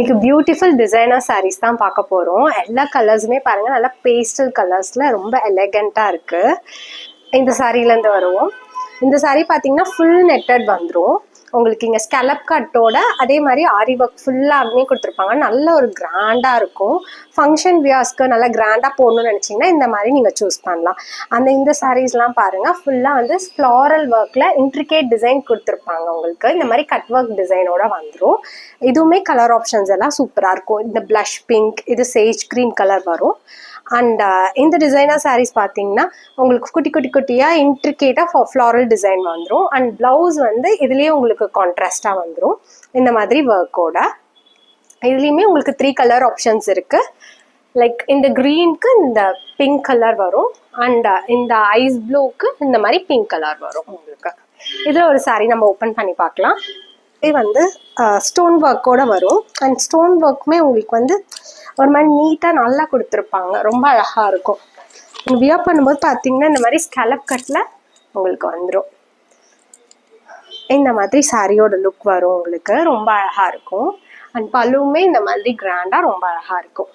இன்னைக்கு beautiful designer saris தான் பார்க்க போகிறோம். எல்லா கலர்ஸுமே பாருங்கள், நல்லா பேஸ்டல் கலர்ஸில் ரொம்ப எலகண்ட்டாக இருக்குது. இந்த சாரீலேருந்து வருவோம். இந்த சாரீ பார்த்தீங்கன்னா ஃபுல் நெட்டட் வந்துடும். உங்களுக்கு இங்கே ஸ்கேலப் கட்டோட அதே மாதிரி ஆரி ஒர்க் ஃபுல்லாகவே கொடுத்துருப்பாங்க. நல்ல ஒரு கிராண்டாக இருக்கும். ஃபங்க்ஷன் வியர்ஸ்க்கு நல்லா கிராண்டாக போடணும்னு நினச்சிங்கன்னா இந்த மாதிரி நீங்கள் சூஸ் பண்ணலாம். இந்த சாரீஸ்லாம் பாருங்கள், ஃபுல்லாக வந்து ஃப்ளாரல் ஒர்க்கில் இன்ட்ரிகேட் டிசைன் கொடுத்துருப்பாங்க. உங்களுக்கு இந்த மாதிரி கட் ஒர்க் டிசைனோட வந்துடும். இதுவுமே கலர் ஆப்ஷன்ஸ் எல்லாம் சூப்பராக இருக்கும். இந்த ப்ளஷ் பிங்க், இது சேஜ் க்ரீன் கலர் வரும். அண்ட் இந்த டிசைனர் சாரீஸ் பார்த்தீங்கன்னா உங்களுக்கு குட்டி குட்டி குட்டியாக இன்ட்ரிகேட்டாக ஃப்ளாரல் டிசைன் வந்துடும். அண்ட் ப்ளவுஸ் வந்து இதுலேயே உங்களுக்கு கான்ட்ராஸ்டாக வந்துடும். இந்த மாதிரி ஒர்க்கோட இதுலேயுமே உங்களுக்கு 3 கலர் ஆப்ஷன்ஸ் இருக்குது. லைக் இந்த க்ரீனுக்கு இந்த பிங்க் கலர் வரும். அண்ட் இந்த ஐஸ் ப்ளூக்கு இந்த மாதிரி பிங்க் கலர் வரும். உங்களுக்கு இதில் ஒரு சாரீ நம்ம ஓப்பன் பண்ணி பார்க்கலாம். இது வந்து ஸ்டோன் ஒர்க்கோட வரும். அண்ட் ஸ்டோன் ஒர்க்குமே உங்களுக்கு வந்து ஒரு மாதிரி நீட்டாக நல்லா கொடுத்துருப்பாங்க. ரொம்ப அழகாக இருக்கும். வியர் பண்ணும்போது பார்த்தீங்கன்னா இந்த மாதிரி ஸ்கேலப் கட்டில் உங்களுக்கு வந்துடும். இந்த மாதிரி சாரியோட லுக் வரும். உங்களுக்கு ரொம்ப அழகாக இருக்கும். அண்ட் பல்லுவுமே இந்த மாதிரி கிராண்டாக ரொம்ப அழகாக இருக்கும்.